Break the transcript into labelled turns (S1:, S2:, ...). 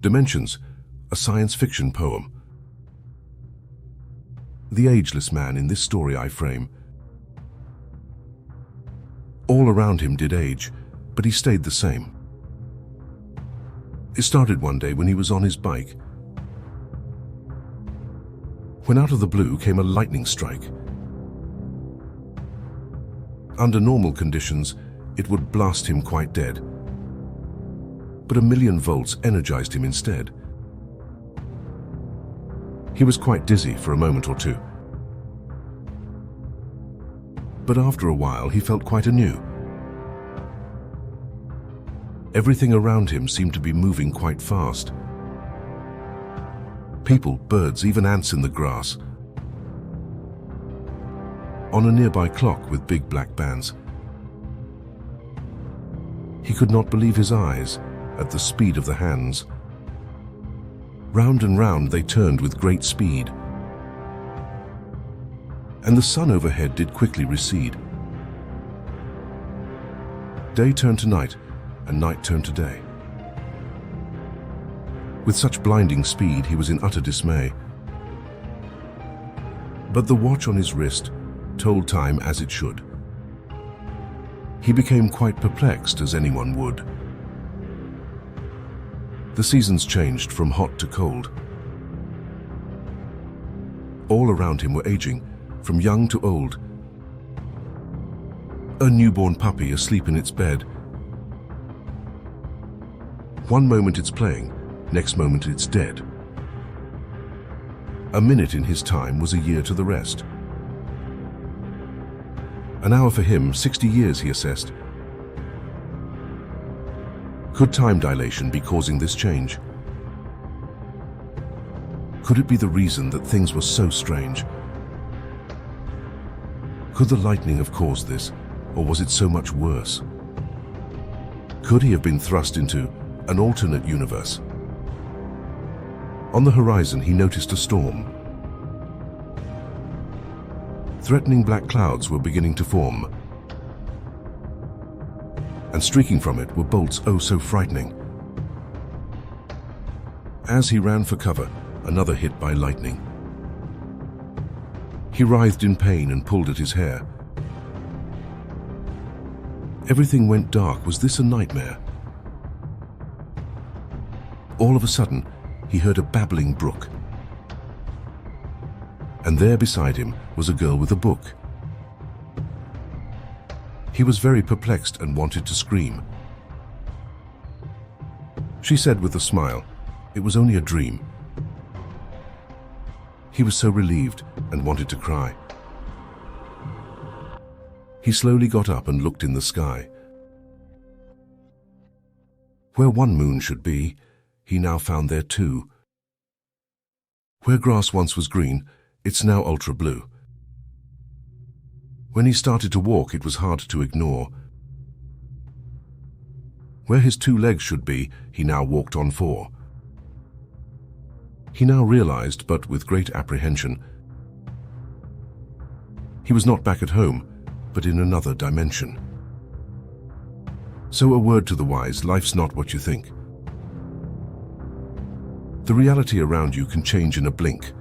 S1: Dimensions, a science fiction poem. The ageless man in this story I frame. All around him did age, but he stayed the same. It started one day when he was on his bike, when out of the blue came a lightning strike. Under normal conditions, it would blast him quite dead. But 1,000,000 volts energized him instead. He was quite dizzy for a moment or two. But after a while, he felt quite anew. Everything around him seemed to be moving quite fast. People, birds, even ants in the grass. On a nearby clock with big black bands. He could not believe his eyes at the speed of the hands. Round and round they turned with great speed. And the sun overhead did quickly recede. Day turned to night, and night turned to day. With such blinding speed, he was in utter dismay. But the watch on his wrist told time as it should. He became quite perplexed, as anyone would. The seasons changed from hot to cold. All around him were aging, from young to old. A newborn puppy asleep in its bed. One moment it's playing, next moment it's dead. A minute in his time was a year to the rest. An hour for him, 60 years, he assessed. Could time dilation be causing this change? Could it be the reason that things were so strange? Could the lightning have caused this, or was it so much worse? Could he have been thrust into an alternate universe? On the horizon, he noticed a storm. Threatening black clouds were beginning to form, and streaking from it were bolts oh so frightening. As he ran for cover, another hit by lightning. He writhed in pain and pulled at his hair. Everything went dark. Was this a nightmare? All of a sudden, he heard a babbling brook. And there beside him was a girl with a book. He was very perplexed and wanted to scream. She said with a smile, it was only a dream. He was so relieved and wanted to cry. He slowly got up and looked in the sky. Where one moon should be, he now found there two. Where grass once was green, it's now ultra blue. When he started to walk, it was hard to ignore. Where his two legs should be, he now walked on four. He now realized, but with great apprehension, he was not back at home, but in another dimension. So a word to the wise, life's not what you think. The reality around you can change in a blink.